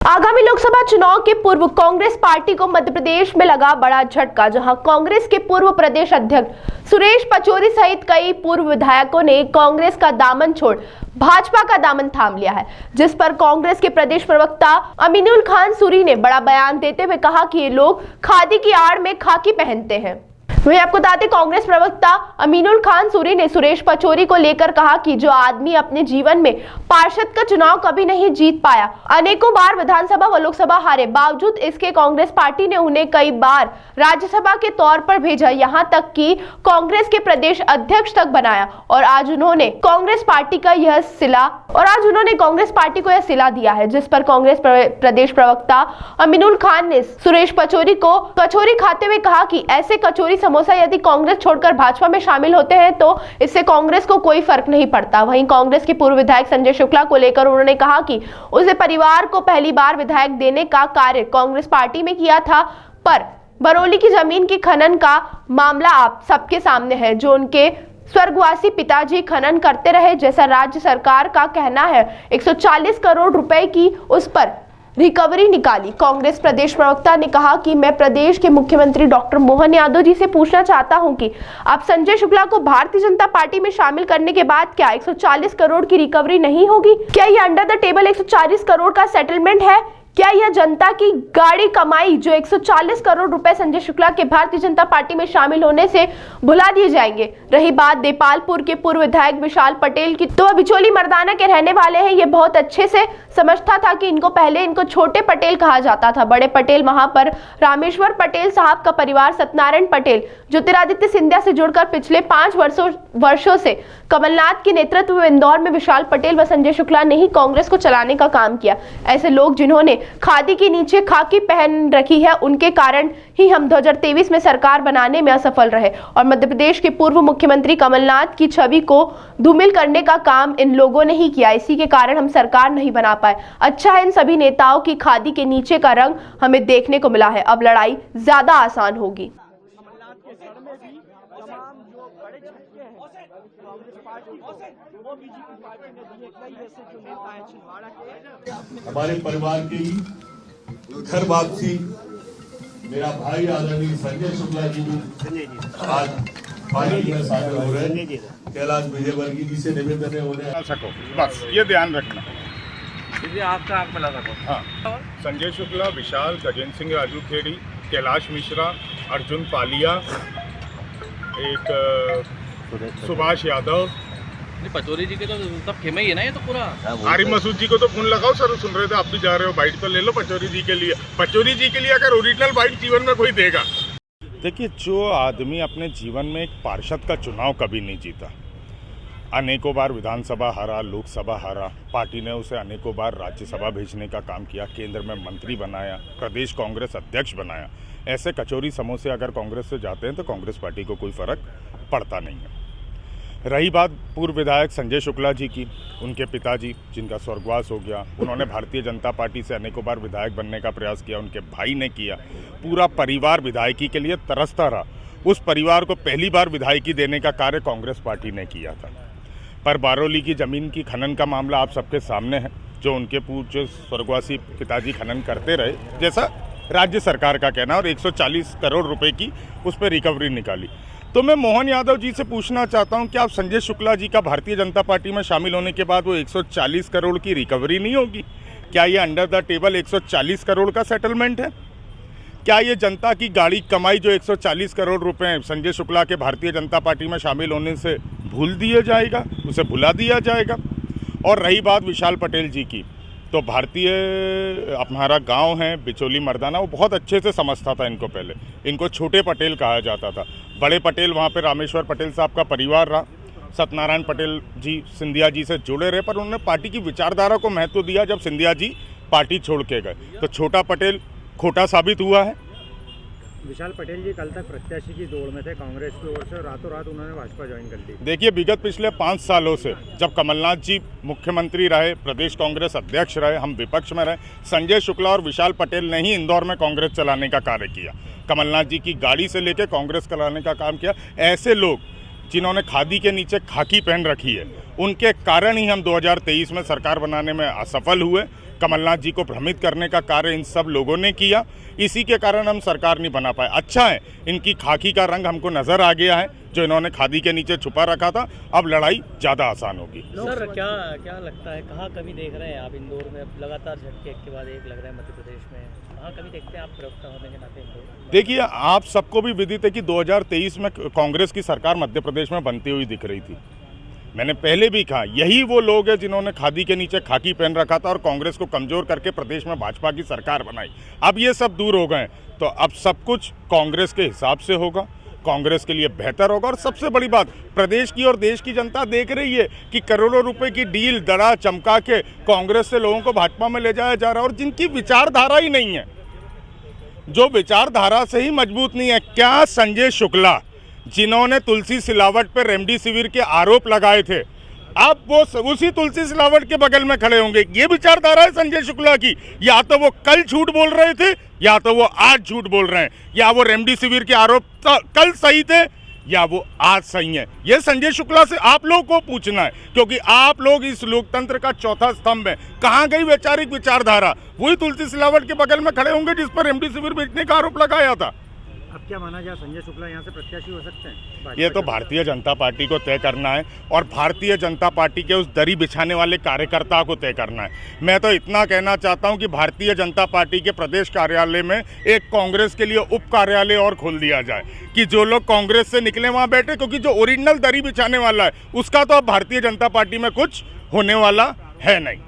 आगामी लोकसभा चुनाव के पूर्व कांग्रेस पार्टी को मध्य प्रदेश में लगा बड़ा झटका, जहां कांग्रेस के पूर्व प्रदेश अध्यक्ष सुरेश पचौरी सहित कई पूर्व विधायकों ने कांग्रेस का दामन छोड़ भाजपा का दामन थाम लिया है, जिस पर कांग्रेस के प्रदेश प्रवक्ता अमीनुल खान सूरी ने बड़ा बयान देते हुए कहा कि ये लोग खादी की आड़ में खाकी पहनते हैं। वहीं आपको बता दें, कांग्रेस प्रवक्ता अमीनुल खान सूरी ने सुरेश पचौरी को लेकर कहा कि जो आदमी अपने जीवन में पार्षद का चुनाव कभी नहीं जीत पाया, अनेकों बार विधानसभा व लोकसभा हारे, बावजूद इसके कांग्रेस पार्टी ने उन्हें कई बार राज्यसभा के तौर पर भेजा, यहां तक कि कांग्रेस के प्रदेश अध्यक्ष तक बनाया और आज उन्होंने कांग्रेस पार्टी को यह सिला दिया है, जिस पर कांग्रेस प्रदेश प्रवक्ता अमीनुल खान ने सुरेश पचौरी को कचौरी खाते हुए कहा कि ऐसे कचौरी समोसा यदि कांग्रेस छोड़कर भाजपा में शामिल होते हैं तो इससे कांग्रेस को कोई फर्क नहीं पड़ता। वहीं कांग्रेस के पूर्व विधायक संजय शुक्ला को लेकर उन्होंने कहा कि उसे परिवार को पहली बार विधायक देने का कार्य कांग्रेस पार्टी में किया था, पर बरौली की जमीन की खनन का मामला आप सबके सामने है, जो उनके स्वर्गवासी पिताजी खनन करते रहे, जैसा राज्य सरकार का कहना है 140 करोड़ रुपए की उस पर रिकवरी निकाली। कांग्रेस प्रदेश प्रवक्ता ने कहा कि मैं प्रदेश के मुख्यमंत्री डॉक्टर मोहन यादव जी से पूछना चाहता हूं कि आप संजय शुक्ला को भारतीय जनता पार्टी में शामिल करने के बाद क्या 140 करोड़ की रिकवरी नहीं होगी? क्या यह अंडर द टेबल 140 करोड़ का सेटलमेंट है? क्या यह जनता की गाड़ी कमाई जो 140 करोड़ रुपए संजय शुक्ला के भारतीय जनता पार्टी में शामिल होने से भुला दिए जाएंगे? रही बात देपालपुर के पूर्व विधायक विशाल पटेल की, तो वह बिचौली मर्दाना के रहने वाले हैं। ये बहुत अच्छे से समझता था कि इनको छोटे पटेल कहा जाता था। बड़े पटेल वहां पर रामेश्वर पटेल साहब का परिवार सत्यनारायण पटेल ज्योतिरादित्य सिंधिया से जुड़कर पिछले 5 वर्षों से कमलनाथ के नेतृत्व में इंदौर में विशाल पटेल व संजय शुक्ला ने ही कांग्रेस को चलाने का काम किया। ऐसे लोग जिन्होंने खादी के नीचे खाकी पहन रखी है, उनके कारण ही हम 2023 में सरकार बनाने में असफल रहे और मध्य प्रदेश के पूर्व मुख्यमंत्री कमलनाथ की छवि को धूमिल करने का काम इन लोगों ने ही किया। इसी के कारण हम सरकार नहीं बना पाए। अच्छा है इन सभी नेताओं की खादी के नीचे का रंग हमें देखने को मिला है। अब लड़ाई ज्यादा आसान होगी। हमारे परिवार की घर वापसी मेरा भाई आदरणीय संजय शुक्ला जी भी आज पार्टी में शामिल हो रहे हैं। कैलाश विजयवर्गीय जी से निवेदन है उन्हें सको, बस ये ध्यान रखना। आपका आंख मिला सको। हाँ, संजय शुक्ला, विशाल, गजेंद्र सिंह राजू खेड़ी, कैलाश मिश्रा, अर्जुन पालिया, एक सुभाष यादव, पचौरी जी के तो सब खेमे ही है ना, ये तो पूरा। आरिफ मसूद जी को तो फोन लगाओ सर, सुन रहे थे आप भी जा रहे हो, बाइट तो ले लो पचौरी जी के लिए। पचौरी जी के लिए अगर ओरिजिनल बाइट जीवन में कोई देगा। देखिए, जो आदमी अपने जीवन में एक पार्षद का चुनाव कभी नहीं जीता, अनेकों बार विधानसभा हारा, लोकसभा हारा, पार्टी ने उसे अनेकों बार राज्यसभा भेजने का काम किया, केंद्र में मंत्री बनाया, प्रदेश कांग्रेस अध्यक्ष बनाया, ऐसे कचौरी समोसे अगर कांग्रेस से जाते हैं तो कांग्रेस पार्टी को कोई फर्क पड़ता नहीं है। रही बात पूर्व विधायक संजय शुक्ला जी की, उनके पिताजी जिनका स्वर्गवास हो गया, उन्होंने भारतीय जनता पार्टी से अनेकों बार विधायक बनने का प्रयास किया, उनके भाई ने किया, पूरा परिवार विधायकी के लिए तरसता रहा। उस परिवार को पहली बार विधायकी देने का कार्य कांग्रेस पार्टी ने किया था। पर बरौली की ज़मीन की खनन का मामला आप सबके सामने है, जो उनके पूर्व स्वर्गवासी पिताजी खनन करते रहे, जैसा राज्य सरकार का कहना, और 140 करोड़ रुपए की उस पर रिकवरी निकाली। तो मैं मोहन यादव जी से पूछना चाहता हूं कि आप संजय शुक्ला जी का भारतीय जनता पार्टी में शामिल होने के बाद वो 140 करोड़ की रिकवरी नहीं होगी? क्या ये अंडर द टेबल 140 करोड़ का सेटलमेंट है? क्या ये जनता की गाड़ी कमाई जो 140 करोड़ रुपए संजय शुक्ला के भारतीय जनता पार्टी में शामिल होने से भूल दिया जाएगा, उसे भुला दिया जाएगा? और रही बात विशाल पटेल जी की, तो भारतीय हमारा गांव है बिचौली मर्दाना, वो बहुत अच्छे से समझता था इनको। पहले इनको छोटे पटेल कहा जाता था। बड़े पटेल वहाँ पे रामेश्वर पटेल साहब का परिवार रहा, सत्यनारायण पटेल जी सिंधिया जी से जुड़े रहे, पर उन्होंने पार्टी की विचारधारा को महत्व दिया जब सिंधिया जी पार्टी छोड़ के गए, तो छोटा पटेल खोटा साबित हुआ है। विशाल पटेल जी कल तक प्रत्याशी की दौड़ में थे कांग्रेस की ओर से, रातों रात उन्होंने भाजपा ज्वाइन कर ली। देखिए, विगत पिछले 5 सालों से जब कमलनाथ जी मुख्यमंत्री रहे, प्रदेश कांग्रेस अध्यक्ष रहे, हम विपक्ष में रहे, संजय शुक्ला और विशाल पटेल ने ही इंदौर में कांग्रेस चलाने का कार्य किया, कमलनाथ जी की गाड़ी से लेकर कांग्रेस चलाने का काम किया। ऐसे लोग जिन्होंने खादी के नीचे खाकी पहन रखी है, उनके कारण ही हम 2023 में सरकार बनाने में असफल हुए। कमलनाथ जी को भ्रमित करने का कार्य इन सब लोगों ने किया। इसी के कारण हम सरकार नहीं बना पाए। अच्छा है, इनकी खाकी का रंग हमको नजर आ गया है, जो इन्होंने खादी के नीचे छुपा रखा था। अब लड़ाई ज़्यादा आसान होगी। सर क्या लगता है, कहाँ कमी देख रहे हैं आप इंदौर में? अब लगातार झटके एक के बाद एक लग रहा है मध्य प्रदेश में, कहाँ कमी देखते हैं आप प्रवक्ता होने के नाते इंदौर? देखिए, आप सबको भी विदित है कि 2023 में कांग्रेस की सरकार मध्य प्रदेश में बनती हुई दिख रही थी। मैंने पहले भी कहा, यही वो लोग हैं जिन्होंने खादी के नीचे खाकी पहन रखा था और कांग्रेस को कमजोर करके प्रदेश में भाजपा की सरकार बनाई। अब ये सब दूर हो गए, तो अब सब कुछ कांग्रेस के हिसाब से होगा, कांग्रेस के लिए बेहतर होगा। और सबसे बड़ी बात, प्रदेश की और देश की जनता देख रही है कि करोड़ों रुपए की डील दड़ा चमका के कांग्रेस से लोगों को भाजपा में ले जाया जा रहा है, और जिनकी विचारधारा ही नहीं है, जो विचारधारा से ही मजबूत नहीं है। क्या संजय शुक्ला, जिन्होंने तुलसी सिलावट पर रेमडेसिविर के आरोप लगाए थे, अब वो उसी तुलसी सिलावट के बगल में खड़े होंगे? ये विचारधारा है संजय शुक्ला की। या तो वो कल झूठ बोल रहे थे, या तो वो आज झूठ बोल रहे हैं, या वो रेमडेसिविर के आरोप कल सही थे, या वो आज सही है। ये संजय शुक्ला से आप लोग को पूछना है, क्योंकि आप लोग इस लोकतंत्र का चौथा स्तंभ है। कहाँ गई वैचारिक विचारधारा? वही तुलसी सिलावट के बगल में खड़े होंगे जिस पर रेमडेसिविर बेचने का आरोप लगाया था। अब क्या माना जाए, संजय शुक्ला यहाँ से प्रत्याशी हो सकते हैं? ये तो भारतीय जनता पार्टी को तय करना है, और भारतीय जनता पार्टी के उस दरी बिछाने वाले कार्यकर्ता को तय करना है। मैं तो इतना कहना चाहता हूं कि भारतीय जनता पार्टी के प्रदेश कार्यालय में एक कांग्रेस के लिए उप कार्यालय और खोल दिया जाए, कि जो लोग कांग्रेस से निकले वहां बैठे, क्योंकि जो ओरिजिनल दरी बिछाने वाला है उसका तो अब भारतीय जनता पार्टी में कुछ होने वाला है नहीं।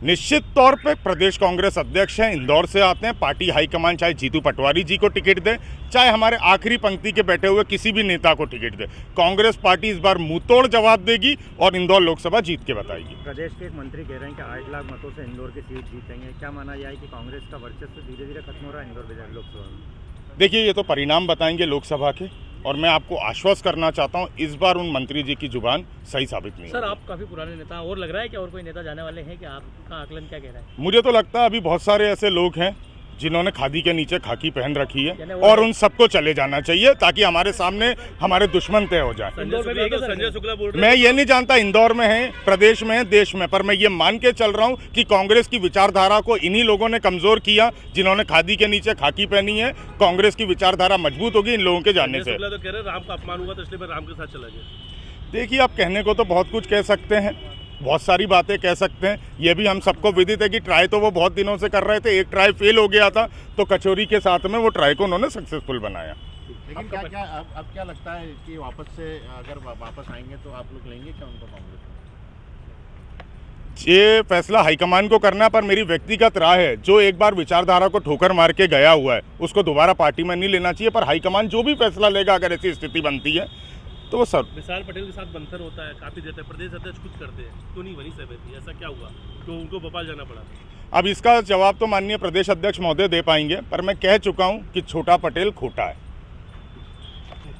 निश्चित तौर पे प्रदेश कांग्रेस अध्यक्ष हैं, इंदौर से आते हैं। पार्टी हाईकमान चाहे जीतू पटवारी जी को टिकट दे, चाहे हमारे आखिरी पंक्ति के बैठे हुए किसी भी नेता को टिकट दे, कांग्रेस पार्टी इस बार मुंहतोड़ जवाब देगी और इंदौर लोकसभा जीत के बताएगी। प्रदेश के एक मंत्री कह रहे हैं कि 8 लाख मतों से इंदौर की सीट जीतेंगे। क्या माना जाए कि कांग्रेस का वर्चस्व धीरे धीरे खत्म हो रहा है इंदौर लोकसभा में? देखिए, ये तो परिणाम बताएंगे लोकसभा के, और मैं आपको आश्वस्त करना चाहता हूं, इस बार उन मंत्री जी की जुबान सही साबित नहीं। सर, आप काफी पुराने नेता, और लग रहा है कि और कोई नेता जाने वाले हैं कि आपका आकलन क्या कह रहा है? मुझे तो लगता है अभी बहुत सारे ऐसे लोग हैं जिन्होंने खादी के नीचे खाकी पहन रखी है, और उन सबको चले जाना चाहिए, ताकि हमारे सामने हमारे दुश्मन तय हो जाए। संजय शुक्ला बोल रहे मैं ये नहीं जानता इंदौर में है, प्रदेश में है, देश में, पर मैं ये मान के चल रहा हूँ कि कांग्रेस की विचारधारा को इन्हीं लोगों ने कमजोर किया, जिन्होंने खादी के नीचे खाकी पहनी है। कांग्रेस की विचारधारा मजबूत होगी इन लोगों के जाने से। तो कह रहे राम का अपमान हुआ, तो इसलिए मैं राम के साथ चला गया। देखिए, आप कहने को तो बहुत कुछ कह सकते हैं, बहुत सारी बातें कह सकते हैं। ये भी हम सबको विदित है कि ट्राई तो वो बहुत दिनों से कर रहे थे, एक ट्राई फेल हो गया था, तो कचौरी के साथ में वो ट्राई को उन्होंने सक्सेसफुल बनाया। लेकिन अब क्या लगता है कि वापस से अगर वापस आएंगे तो आप लोग लेंगे क्या उनको कांग्रेस में? ये फैसला हाईकमान को करना है, पर मेरी व्यक्तिगत राय है, जो एक बार विचारधारा को ठोकर मार के गया हुआ है उसको दोबारा पार्टी में नहीं लेना चाहिए। पर हाईकमान जो भी फैसला लेगा, अगर ऐसी स्थिति बनती है तो वो सब। विशाल पटेल के साथ बंतर होता है, काफी देते हैं, प्रदेश अध्यक्ष कुछ करते हैं, तो नहीं बनी सहमति, ऐसा क्या हुआ तो उनको भोपाल जाना पड़ा? अब इसका जवाब तो माननीय प्रदेश अध्यक्ष महोदय दे पाएंगे, पर मैं कह चुका हूं कि छोटा पटेल खोटा है।